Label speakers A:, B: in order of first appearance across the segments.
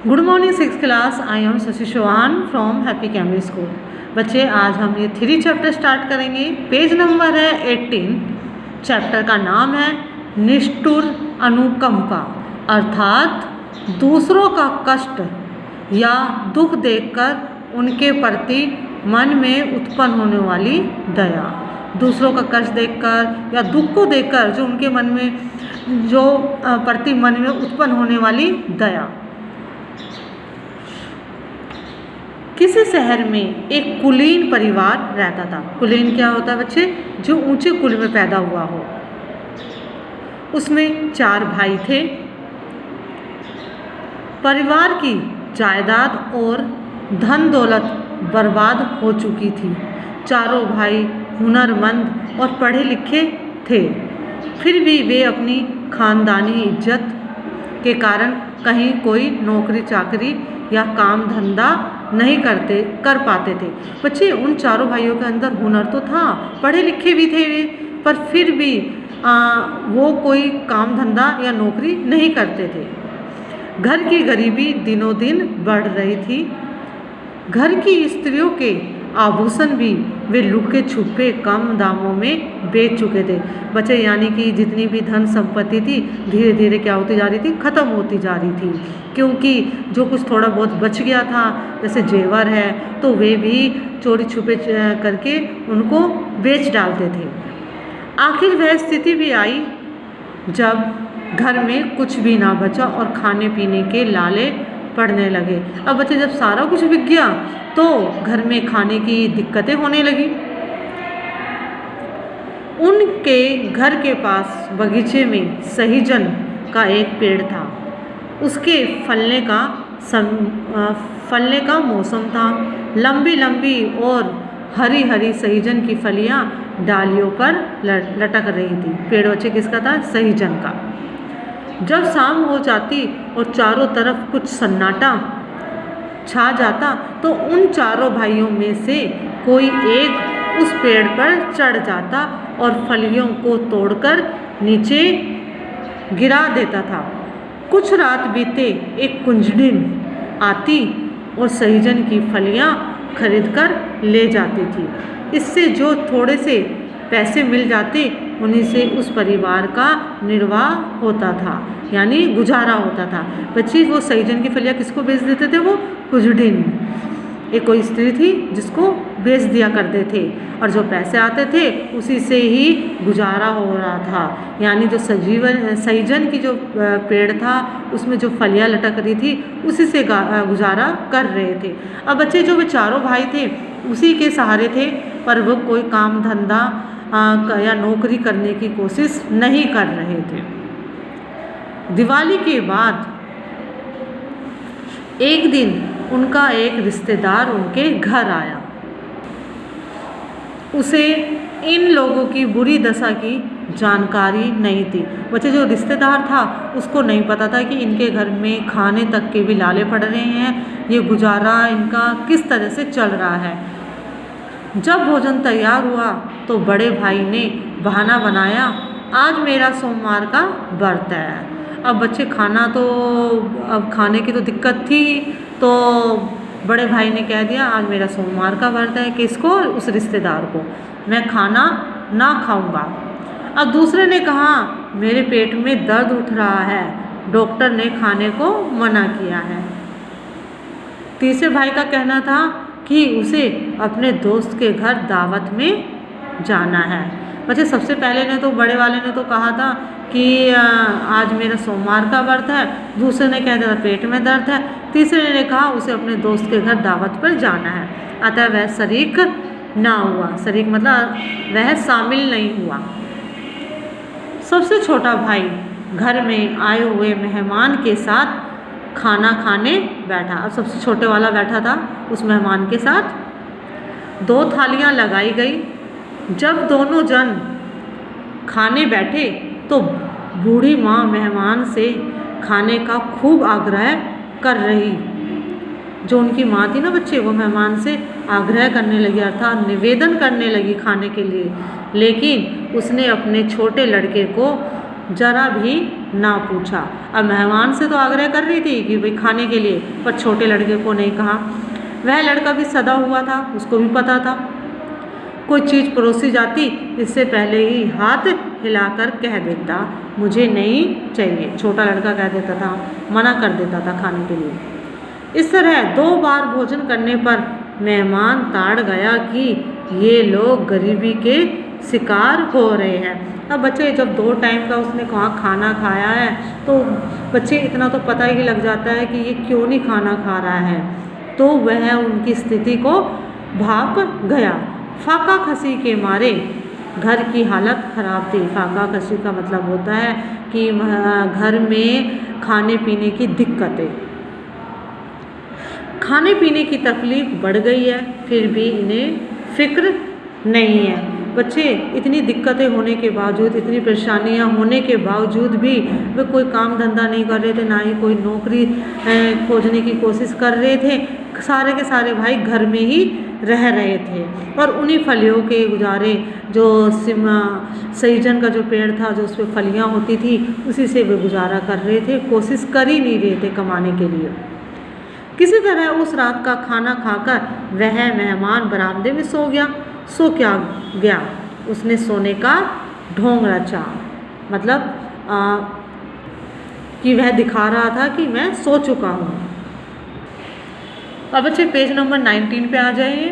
A: Good morning six class. I am Shashi Chauhan from happy कैमरी school. बच्चे आज हम ये 3 चैप्टर स्टार्ट करेंगे। पेज नंबर है 18। चैप्टर का नाम है निष्ठुर अनुकंपा, अर्थात दूसरों का कष्ट या दुख देखकर उनके प्रति मन में उत्पन्न होने वाली दया। दूसरों का कष्ट देखकर या दुख को देखकर जो उनके मन में जो प्रति मन में उत्पन्न होने वाली दया। किसी शहर में एक कुलीन परिवार रहता था। कुलीन क्या होता है बच्चे? जो ऊंचे कुल में पैदा हुआ हो। उसमें 4 भाई थे। परिवार की जायदाद और धन दौलत बर्बाद हो चुकी थी। चारों भाई हुनरमंद और पढ़े लिखे थे, फिर भी वे अपनी खानदानी इज्जत के कारण कहीं कोई नौकरी चाकरी या काम धंधा नहीं कर पाते थे। बच्चे उन चारों भाइयों के अंदर हुनर तो था, पढ़े लिखे भी थे वे, पर फिर भी वो कोई काम धंधा या नौकरी नहीं करते थे। घर की गरीबी दिनों दिन बढ़ रही थी। घर की स्त्रियों के आभूषण भी वे लुके छुपे कम दामों में बेच चुके थे। बच्चे यानी कि जितनी भी धन संपत्ति थी धीरे धीरे क्या होती जा रही थी? ख़त्म होती जा रही थी, क्योंकि जो कुछ थोड़ा बहुत बच गया था जैसे जेवर है तो वे भी चोरी छुपे करके उनको बेच डालते थे। आखिर वह स्थिति भी आई जब घर में कुछ भी ना बचा और खाने पीने के लाले पड़ने लगे। अब बच्चे जब सारा कुछ बिक गया तो घर में खाने की दिक्कतें होने लगी। उनके घर के पास बगीचे में सहीजन का एक पेड़ था। उसके फलने का मौसम था। लंबी लंबी और हरी हरी सहीजन की फलियां डालियों पर लटक रही थी। पेड़ बच्चे किसका था? सहीजन का। जब शाम हो जाती और चारों तरफ कुछ सन्नाटा छा जाता तो उन चारों भाइयों में से कोई एक उस पेड़ पर चढ़ जाता और फलियों को तोड़कर नीचे गिरा देता था। कुछ रात बीते एक कुंजड़िन आती और सहीजन की फलियां खरीदकर ले जाती थी। इससे जो थोड़े से पैसे मिल जाते उन्हीं से उस परिवार का निर्वाह होता था, यानी गुजारा होता था। बच्ची वो सहीजन की फलियां किसको बेच देते थे? वो कुंजड़िन, एक कोई स्त्री थी जिसको बेच दिया करते थे, और जो पैसे आते थे उसी से ही गुजारा हो रहा था। यानी जो सहीजन की जो पेड़ था उसमें जो फलियां लटक रही थी उसी से गुजारा कर रहे थे। अब बच्चे जो वे चारों भाई थे उसी के सहारे थे, पर वो कोई काम धंधा या नौकरी करने की कोशिश नहीं कर रहे थे। दिवाली के बाद एक दिन उनका एक रिश्तेदार उनके घर आया। उसे इन लोगों की बुरी दशा की जानकारी नहीं थी। बच्चे जो रिश्तेदार था उसको नहीं पता था कि इनके घर में खाने तक के भी लाले पड़ रहे हैं, ये गुजारा इनका किस तरह से चल रहा है। जब भोजन तैयार हुआ तो बड़े भाई ने बहाना बनाया, आज मेरा सोमवार का व्रत है। अब बच्चे अब खाने की तो दिक्कत थी, तो बड़े भाई ने कह दिया आज मेरा सोमवार का व्रत है। किसको? उस रिश्तेदार को, मैं खाना ना खाऊंगा। अब दूसरे ने कहा मेरे पेट में दर्द उठ रहा है, डॉक्टर ने खाने को मना किया है। तीसरे भाई का कहना था कि उसे अपने दोस्त के घर दावत में जाना है। बच्चे सबसे पहले ने तो बड़े वाले ने तो कहा था कि आज मेरा सोमवार का व्रत है, दूसरे ने कह दिया पेट में दर्द है, तीसरे ने कहा उसे अपने दोस्त के घर दावत पर जाना है। अतः वह शरीक ना हुआ। शरीक मतलब वह शामिल नहीं हुआ। सबसे छोटा भाई घर में आए हुए मेहमान के साथ खाना खाने बैठा। अब सबसे छोटे वाला बैठा था उस मेहमान के साथ। 2 थालियां लगाई गई। जब दोनों जन खाने बैठे तो बूढ़ी माँ मेहमान से खाने का खूब आग्रह कर रही। जो उनकी माँ थी ना बच्चे, वो मेहमान से आग्रह करने लगी, अर्थात निवेदन करने लगी खाने के लिए। लेकिन उसने अपने छोटे लड़के को जरा भी ना पूछा। अब मेहमान से तो आग्रह कर रही थी कि भाई खाने के लिए, पर छोटे लड़के को नहीं कहा। वह लड़का भी सदा हुआ था, उसको भी पता था कोई चीज़ परोसी जाती इससे पहले ही हाथ हिलाकर कह देता मुझे नहीं चाहिए। छोटा लड़का कह देता था, मना कर देता था खाने के लिए। इस तरह 2 बार भोजन करने पर मेहमान ताड़ गया कि ये लोग गरीबी के शिकार हो रहे हैं। अब बच्चे जब 2 टाइम का उसने कहाँ खाना खाया है तो बच्चे इतना तो पता ही लग जाता है कि ये क्यों नहीं खाना खा रहा है, तो वह उनकी स्थिति को भाप गया। फाका खसी के मारे घर की हालत खराब थी। फाका खसी का मतलब होता है कि घर में खाने पीने की दिक्कतें, खाने पीने की तकलीफ बढ़ गई है, फिर भी इन्हें फिक्र नहीं है। बच्चे इतनी दिक्कतें होने के बावजूद, इतनी परेशानियां होने के बावजूद भी वे कोई काम धंधा नहीं कर रहे थे, ना ही कोई नौकरी खोजने की कोशिश कर रहे थे। सारे के सारे भाई घर में ही रह रहे थे और उन्हीं फलियों के गुजारे, जो सहीजन का जो पेड़ था जो उस पर फलियाँ होती थी उसी से वे गुजारा कर रहे थे, कोशिश कर ही नहीं रहे थे कमाने के लिए। किसी तरह उस रात का खाना खाकर वह मेहमान बरामदे में सो गया। सो क्या गया, उसने सोने का ढोंग रचा, मतलब कि वह दिखा रहा था कि मैं सो चुका हूँ। अब बच्चे पेज नंबर 19 पे आ जाइए।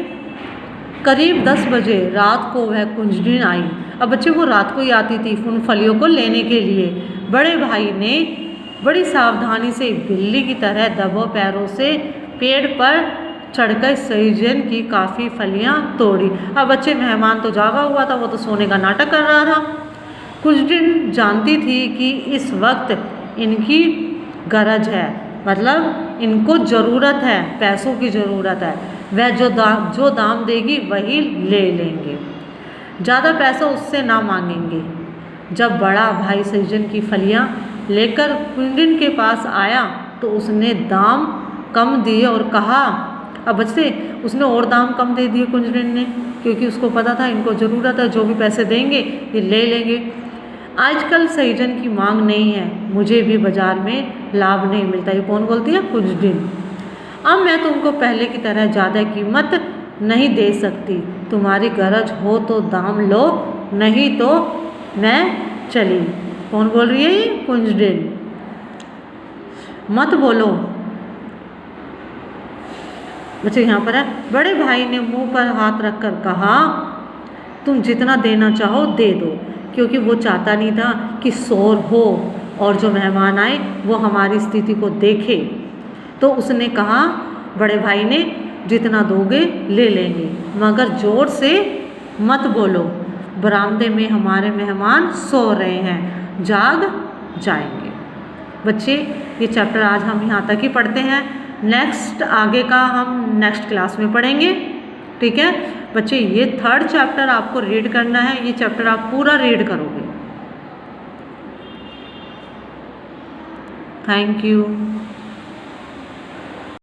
A: करीब 10 बजे रात को वह कुंजड़िन आई। अब बच्चे वो रात को ही आती थी उन फलियों को लेने के लिए। बड़े भाई ने बड़ी सावधानी से बिल्ली की तरह दबों पैरों से पेड़ पर चढ़कर सहीजन की काफ़ी फलियां तोड़ी। अब बच्चे मेहमान तो जागा हुआ था, वो तो सोने का नाटक कर रहा था। कुछ दिन जानती थी कि इस वक्त इनकी गरज है, मतलब इनको ज़रूरत है, पैसों की ज़रूरत है। वह जो दाम देगी वही ले लेंगे, ज़्यादा पैसा उससे ना मांगेंगे। जब बड़ा भाई सहीजन की फलियां लेकर कुंजड़िन के पास आया तो उसने दाम कम दिए और कहा, अब बच्चे उसने और दाम कम दे दिए कुंजड़िन ने, क्योंकि उसको पता था इनको ज़रूरत है, जो भी पैसे देंगे ये ले लेंगे। आजकल सहीजन की मांग नहीं है, मुझे भी बाज़ार में लाभ नहीं मिलता। ये कौन बोलती है? कुंजड़िन। अब मैं तुमको पहले की तरह ज़्यादा कीमत नहीं दे सकती, तुम्हारी गरज हो तो दाम लो, नहीं तो मैं चली। कौन बोल रही है? ये कुंजड़िन। मत बोलो। बच्चे यहाँ पर है, बड़े भाई ने मुंह पर हाथ रखकर कहा, तुम जितना देना चाहो दे दो, क्योंकि वो चाहता नहीं था कि शोर हो और जो मेहमान आए वो हमारी स्थिति को देखे। तो उसने कहा, बड़े भाई ने, जितना दोगे ले लेंगे, मगर ज़ोर से मत बोलो, बरामदे में हमारे मेहमान सो रहे हैं, जाग जाएंगे। बच्चे ये चैप्टर आज हम यहाँ तक ही पढ़ते हैं, नेक्स्ट आगे का हम नेक्स्ट क्लास में पढ़ेंगे। ठीक है बच्चे, ये 3rd चैप्टर आपको रीड करना है, ये चैप्टर आप पूरा रीड करोगे। Thank you.